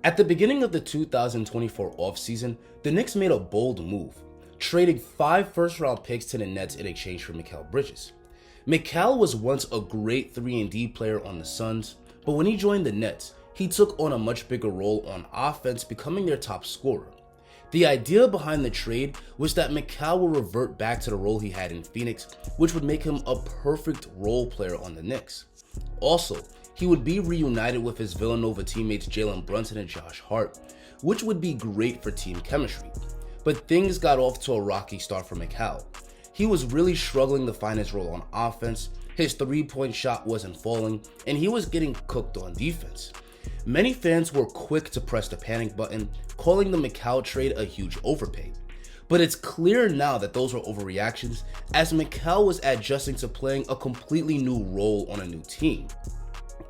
At the beginning of the 2024 offseason, the Knicks made a bold move, trading 5 first-round picks to the Nets in exchange for Mikal Bridges. Mikal was once a great 3-and-D player on the Suns, but when he joined the Nets, he took on a much bigger role on offense, becoming their top scorer. The idea behind the trade was that Mikal will revert back to the role he had in Phoenix, which would make him a perfect role player on the Knicks. Also, he would be reunited with his Villanova teammates Jalen Brunson and Josh Hart, which would be great for team chemistry. But things got off to a rocky start for Mikal. He was really struggling to find his role on offense, his 3-point shot wasn't falling, and he was getting cooked on defense. Many fans were quick to press the panic button, calling the Mikal trade a huge overpay. But it's clear now that those were overreactions, as Mikal was adjusting to playing a completely new role on a new team.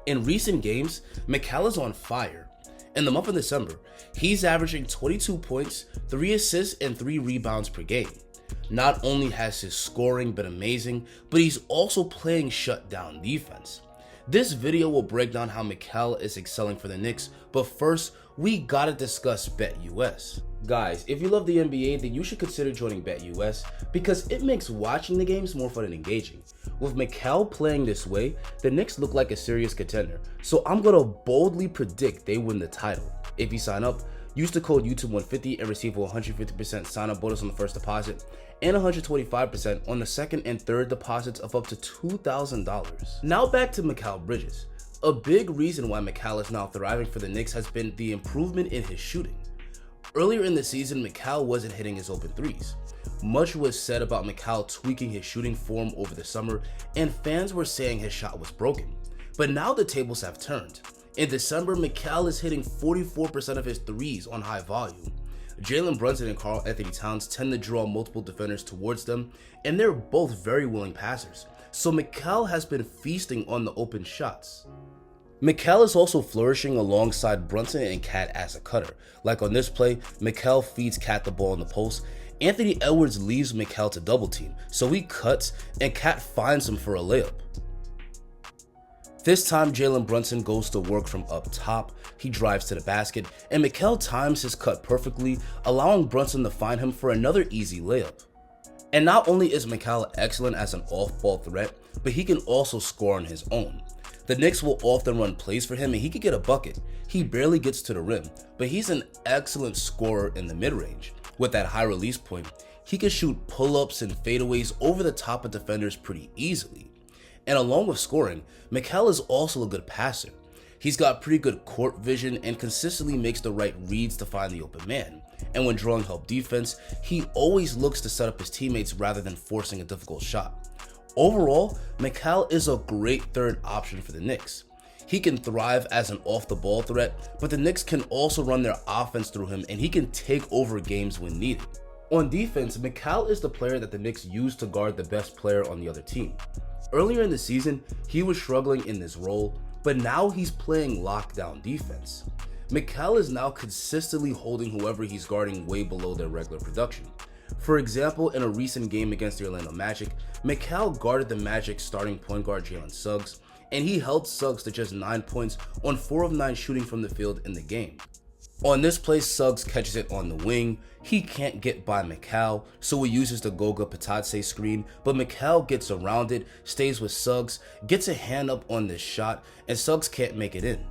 In recent games, Mikal is on fire. In the month of December, he's averaging 22 points, 3 assists, and 3 rebounds per game. Not only has his scoring been amazing, but he's also playing shutdown defense. This video will break down how Mikal is excelling for the Knicks, but first, we gotta discuss BetUS. Guys, if you love the NBA, then you should consider joining BetUS because it makes watching the games more fun and engaging. With Mikal playing this way, the Knicks look like a serious contender, so I'm gonna boldly predict they win the title. If you sign up, use the code YouTube150 and receive a 150% sign-up bonus on the first deposit and 125% on the second and third deposits of up to $2,000. Now back to Mikal Bridges. A big reason why Mikal is now thriving for the Knicks has been the improvement in his shooting. Earlier in the season, Mikal wasn't hitting his open threes. Much was said about Mikal tweaking his shooting form over the summer, and fans were saying his shot was broken. But now the tables have turned. In December, Mikal is hitting 44% of his threes on high volume. Jalen Brunson and Karl-Anthony Towns tend to draw multiple defenders towards them, and they're both very willing passers, so Mikal has been feasting on the open shots. Mikal is also flourishing alongside Brunson and Cat as a cutter. Like on this play, Mikal feeds Cat the ball in the post. Anthony Edwards leaves Mikal to double team, so he cuts and Cat finds him for a layup. This time, Jalen Brunson goes to work from up top, he drives to the basket, and Mikal times his cut perfectly, allowing Brunson to find him for another easy layup. And not only is Mikal excellent as an off-ball threat, but he can also score on his own. The Knicks will often run plays for him and he could get a bucket. He barely gets to the rim, but he's an excellent scorer in the mid-range. With that high release point, he can shoot pull-ups and fadeaways over the top of defenders pretty easily. And along with scoring, Mikal is also a good passer. He's got pretty good court vision and consistently makes the right reads to find the open man. And when drawing help defense, he always looks to set up his teammates rather than forcing a difficult shot. Overall, Mikal is a great third option for the Knicks. He can thrive as an off-the-ball threat, but the Knicks can also run their offense through him and he can take over games when needed. On defense, Mikal is the player that the Knicks use to guard the best player on the other team. Earlier in the season, he was struggling in this role, but now he's playing lockdown defense. Mikal is now consistently holding whoever he's guarding way below their regular production. For example, in a recent game against the Orlando Magic, Mikal guarded the Magic's starting point guard Jaylen Suggs, and he held Suggs to just 9 points on 4 of 9 shooting from the field in the game. On this play, Suggs catches it on the wing. He can't get by Mikal, so he uses the Goga Patatse screen, but Mikal gets around it, stays with Suggs, gets a hand up on this shot, and Suggs can't make it in.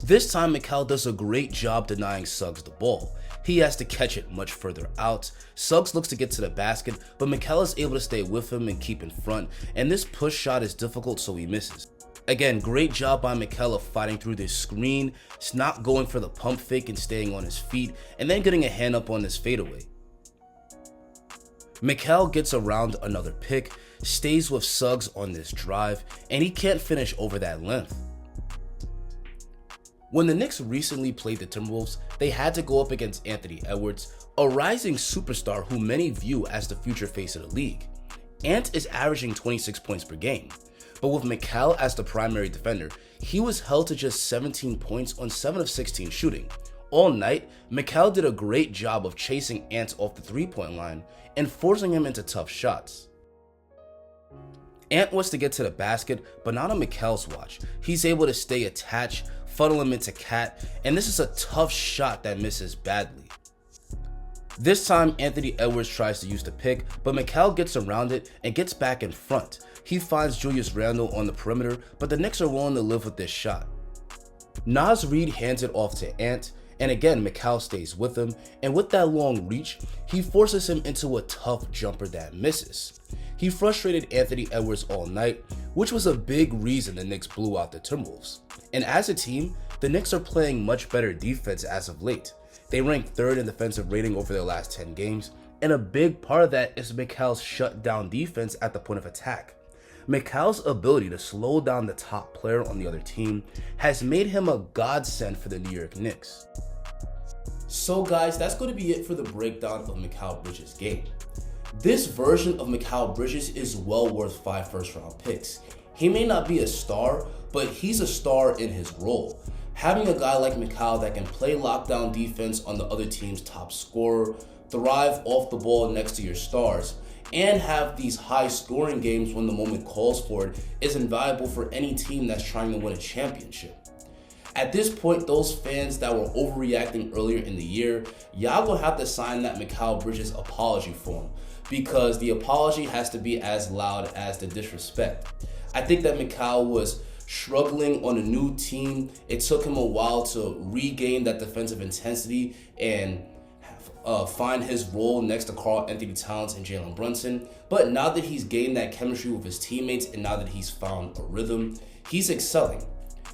This time, Mikal does a great job denying Suggs the ball. He has to catch it much further out. Suggs looks to get to the basket, but Mikal is able to stay with him and keep in front, and this push shot is difficult, so he misses. Again, great job by Mikal of fighting through this screen, not going for the pump fake and staying on his feet, and then getting a hand up on this fadeaway. Mikal gets around another pick, stays with Suggs on this drive, and he can't finish over that length. When the Knicks recently played the Timberwolves, they had to go up against Anthony Edwards, a rising superstar who many view as the future face of the league. Ant is averaging 26 points per game. But with Mikal as the primary defender, he was held to just 17 points on 7 of 16 shooting. All night, Mikal did a great job of chasing Ant off the 3-point line and forcing him into tough shots. Ant was to get to the basket, but not on Mikal's watch. He's able to stay attached, funnel him into Cat, and this is a tough shot that misses badly. This time, Anthony Edwards tries to use the pick, but Mikal gets around it and gets back in front. He finds Julius Randle on the perimeter, but the Knicks are willing to live with this shot. Naz Reid hands it off to Ant, and again Mikal stays with him, and with that long reach, he forces him into a tough jumper that misses. He frustrated Anthony Edwards all night, which was a big reason the Knicks blew out the Timberwolves. And as a team, the Knicks are playing much better defense as of late. They rank 3rd in defensive rating over their last 10 games, and a big part of that is Mikal's shutdown defense at the point of attack. Mikal's ability to slow down the top player on the other team has made him a godsend for the New York Knicks. So guys, that's going to be it for the breakdown of Mikal Bridges' game. This version of Mikal Bridges is well worth 5 first-round picks. He may not be a star, but he's a star in his role. Having a guy like Mikal that can play lockdown defense on the other team's top scorer, thrive off the ball next to your stars, and have these high scoring games when the moment calls for it is invaluable for any team that's trying to win a championship. At this point, those fans that were overreacting earlier in the year, y'all will have to sign that Mikal Bridges apology form, because the apology has to be as loud as the disrespect. I think that Mikal was struggling on a new team. It took him a while to regain that defensive intensity and find his role next to Karl Anthony Towns and Jalen Brunson. But now that he's gained that chemistry with his teammates and now that he's found a rhythm, he's excelling.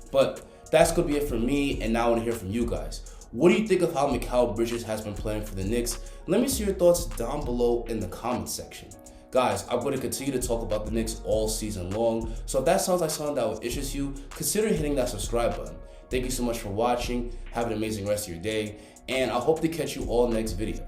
But that's going to be it for me, and now I want to hear from you guys. What do you think of how Mikal Bridges has been playing for the Knicks? Let me see your thoughts down below in the comments section. Guys, I'm going to continue to talk about the Knicks all season long, so if that sounds like something that will interest you, consider hitting that subscribe button. Thank you so much for watching. Have an amazing rest of your day, and I hope to catch you all next video.